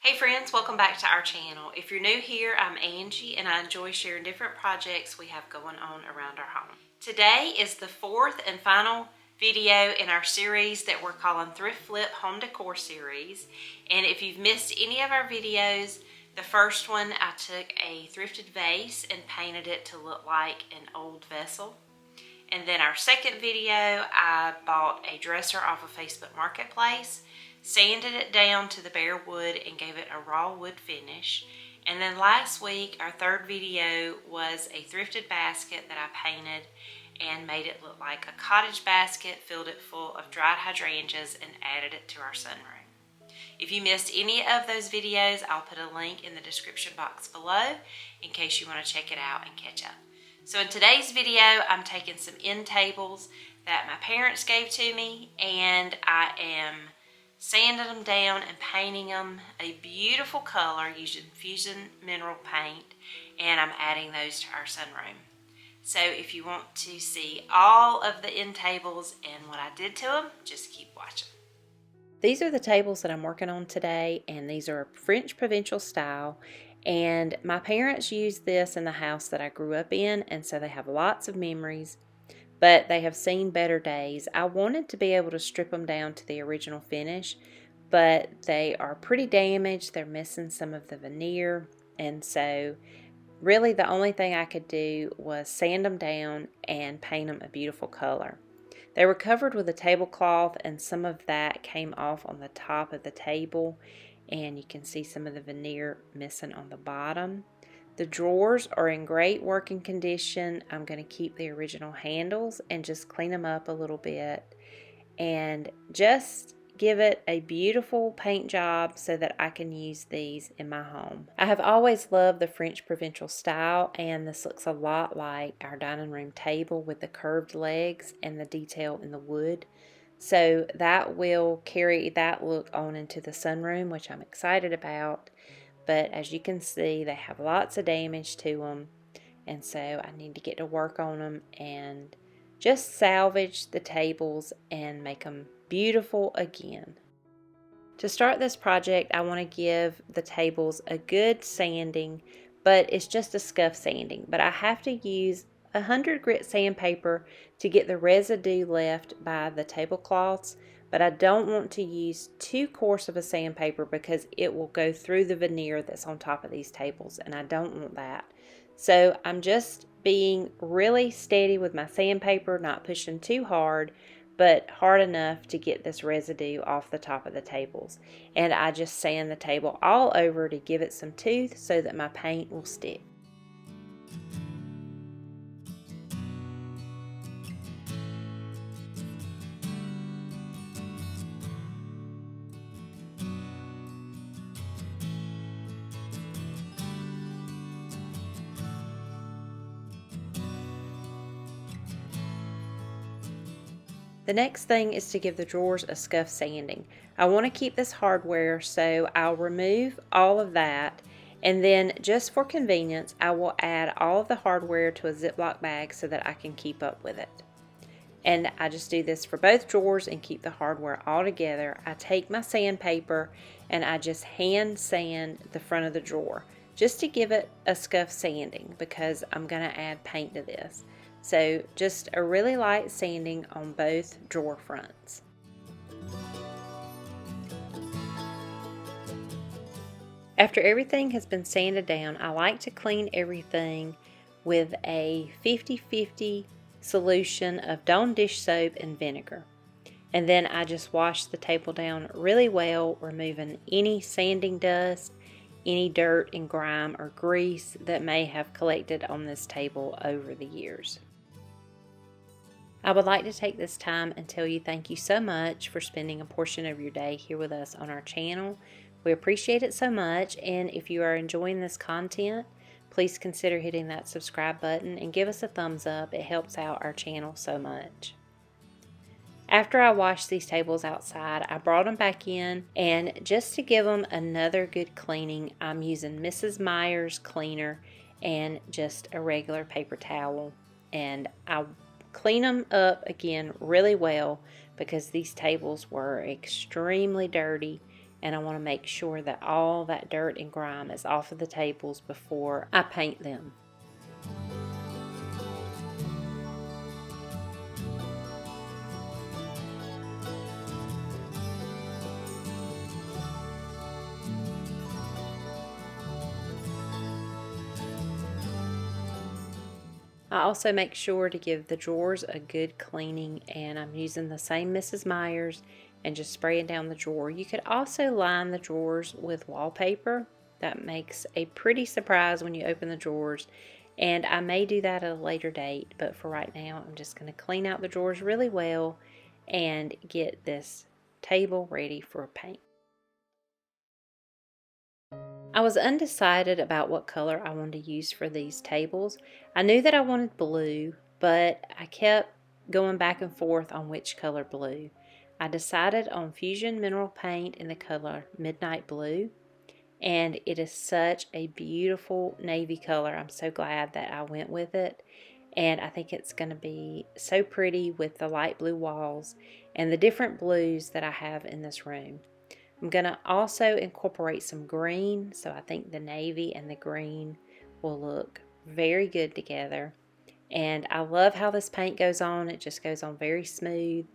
Hey friends, welcome back to our channel. If you're new here, I'm Angie and I enjoy sharing different projects we have going on around our home. Today is the fourth and final video in our series that we're calling Thrift Flip Home Decor series. And if you've missed any of our videos, the first one I took a thrifted vase and painted it to look like an old vessel. And then our second video, I bought a dresser off of Facebook Marketplace, sanded it down to the bare wood and gave it a raw wood finish. And then last week, our third video was a thrifted basket that I painted and made it look like a cottage basket, filled it full of dried hydrangeas and added it to our sunroom. If you missed any of those videos, I'll put a link in the description box below in case you want to check it out and catch up. So in today's video, I'm taking some end tables that my parents gave to me and I am sanding them down and painting them a beautiful color using Fusion Mineral Paint, and I'm adding those to our sunroom. So if you want to see all of the end tables and what I did to them, just keep watching. These are the tables that I'm working on today, and these are French Provincial style. And my parents used this in the house that I grew up in, and so they have lots of memories, but they have seen better days. I wanted to be able to strip them down to the original finish, but they are pretty damaged. They're missing some of the veneer, and so really the only thing I could do was sand them down and paint them a beautiful color. They were covered with a tablecloth, and some of that came off on the top of the table, and you can see some of the veneer missing on the bottom. The drawers are in great working condition. I'm going to keep the original handles and just clean them up a little bit and just give it a beautiful paint job so that I can use these in my home. I have always loved the French Provincial style, and this looks a lot like our dining room table with the curved legs and the detail in the wood. So that will carry that look on into the sunroom, which I'm excited about. But as you can see, they have lots of damage to them, and so I need to get to work on them and just salvage the tables and make them beautiful again. To start this project, I want to give the tables a good sanding, but it's just a scuff sanding. But I have to use 100 grit sandpaper to get the residue left by the tablecloths, but I don't want to use too coarse of a sandpaper because it will go through the veneer that's on top of these tables, and I don't want that. So I'm just being really steady with my sandpaper, not pushing too hard, but hard enough to get this residue off the top of the tables. And I just sand the table all over to give it some tooth so that my paint will stick. The next thing is to give the drawers a scuff sanding. I want to keep this hardware, so I'll remove all of that, and then just for convenience I will add all of the hardware to a Ziploc bag so that I can keep up with it. And I just do this for both drawers and keep the hardware all together. I take my sandpaper and I just hand sand the front of the drawer just to give it a scuff sanding because I'm going to add paint to this. So just a really light sanding on both drawer fronts. After everything has been sanded down, I like to clean everything with a 50-50 solution of Dawn dish soap and vinegar. And then I just wash the table down really well, removing any sanding dust, any dirt and grime or grease that may have collected on this table over the years. I would like to take this time and tell you thank you so much for spending a portion of your day here with us on our channel. We appreciate it so much, and if you are enjoying this content, please consider hitting that subscribe button and give us a thumbs up. It helps out our channel so much. After I washed these tables outside, I brought them back in, and just to give them another good cleaning, I'm using Mrs. Meyer's cleaner and just a regular paper towel, and I clean them up again really well because these tables were extremely dirty and I want to make sure that all that dirt and grime is off of the tables before I paint them. I also make sure to give the drawers a good cleaning, and I'm using the same Mrs. Meyer's and just spraying down the drawer. You could also line the drawers with wallpaper. That makes a pretty surprise when you open the drawers, and I may do that at a later date, but for right now I'm just going to clean out the drawers really well and get this table ready for paint. I was undecided about what color I wanted to use for these tables. I knew that I wanted blue, but I kept going back and forth on which color blue. I decided on Fusion Mineral Paint in the color Midnight Blue, and it is such a beautiful navy color. I'm so glad that I went with it, and I think it's going to be so pretty with the light blue walls and the different blues that I have in this room. I'm going to also incorporate some green, so I think the navy and the green will look very good together. And I love how this paint goes on. It just goes on very smooth,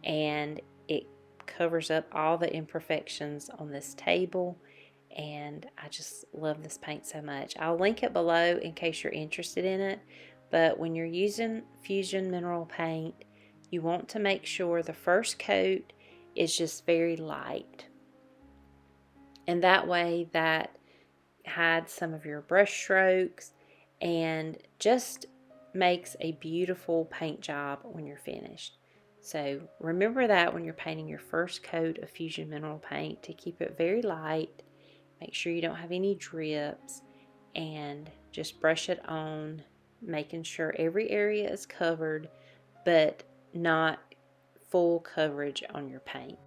and it covers up all the imperfections on this table, and I just love this paint so much. I'll link it below in case you're interested in it, but when you're using Fusion Mineral Paint, you want to make sure the first coat is just very light. And that way that hides some of your brush strokes and just makes a beautiful paint job when you're finished. So remember that when you're painting your first coat of Fusion Mineral Paint, to keep it very light. Make sure you don't have any drips, and just brush it on, making sure every area is covered, but not full coverage on your paint.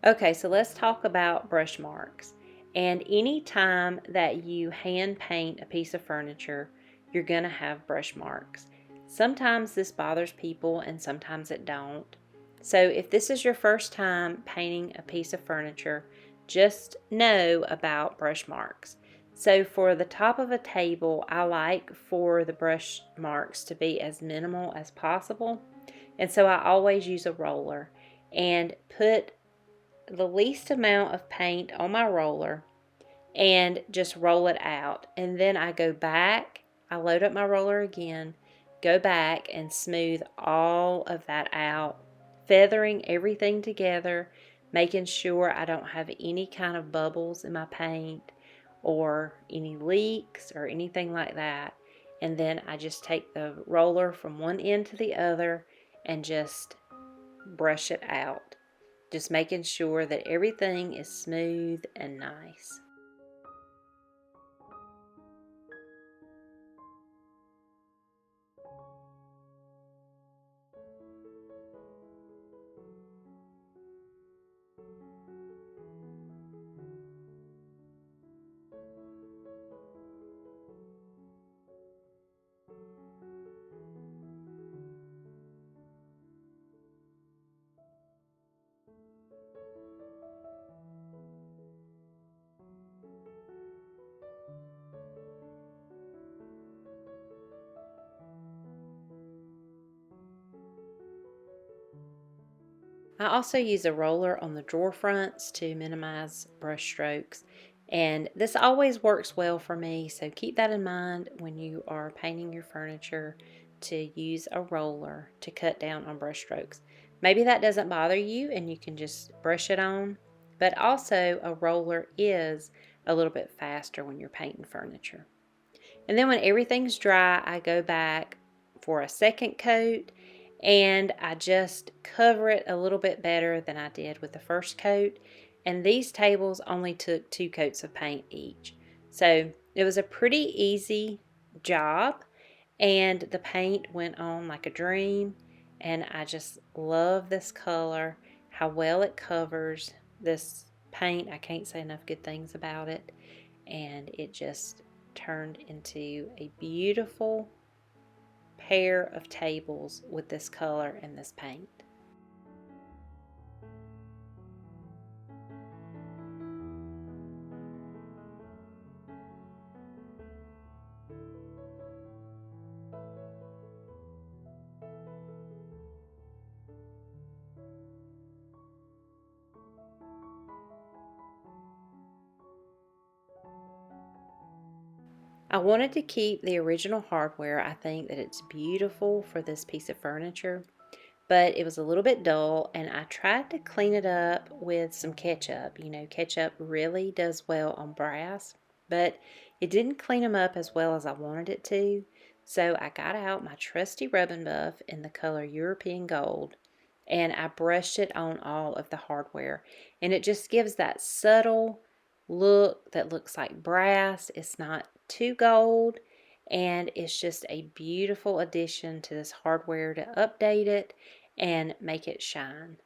Okay, so let's talk about brush marks. And any time that you hand paint a piece of furniture, you're going to have brush marks. Sometimes this bothers people and sometimes it don't. So if this is your first time painting a piece of furniture, just know about brush marks. So for the top of a table, I like for the brush marks to be as minimal as possible. And so I always use a roller and put the least amount of paint on my roller and just roll it out. And then I go back, I load up my roller again, go back and smooth all of that out, feathering everything together, making sure I don't have any kind of bubbles in my paint or any leaks or anything like that. And then I just take the roller from one end to the other and just brush it out. Just making sure that everything is smooth and nice. I also use a roller on the drawer fronts to minimize brush strokes, and this always works well for me, so keep that in mind when you are painting your furniture, to use a roller to cut down on brush strokes. Maybe that doesn't bother you and you can just brush it on, but also a roller is a little bit faster when you're painting furniture. And then when everything's dry, I go back for a second coat and I just cover it a little bit better than I did with the first coat. And these tables only took 2 coats of paint each. So it was a pretty easy job, and the paint went on like a dream. And I just love this color, how well it covers this paint. I can't say enough good things about it. and it just turned into a beautiful pair of tables with this color and this paint. I wanted to keep the original hardware. I think that it's beautiful for this piece of furniture, but it was a little bit dull, and I tried to clean it up with some ketchup. You know, ketchup really does well on brass, but it didn't clean them up as well as I wanted it to. So I got out my trusty rubbing buff in the color European Gold, and I brushed it on all of the hardware, and it just gives that subtle look that looks like brass. It's not too gold, and it's just a beautiful addition to this hardware to update it and make it shine.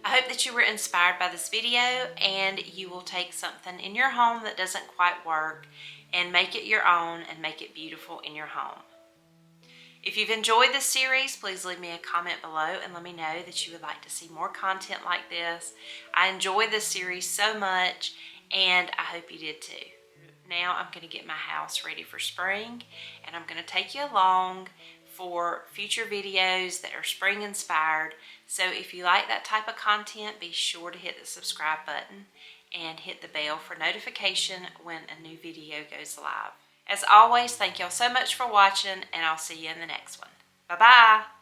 I hope that you were inspired by this video and you will take something in your home that doesn't quite work and make it your own and make it beautiful in your home. If you've enjoyed this series, please leave me a comment below and let me know that you would like to see more content like this. I enjoy this series so much, and I hope you did too. Now I'm going to get my house ready for spring, and I'm going to take you along for future videos that are spring inspired. So if you like that type of content, be sure to hit the subscribe button and hit the bell for notification when a new video goes live. As always, thank y'all so much for watching, and I'll see you in the next one. Bye-bye.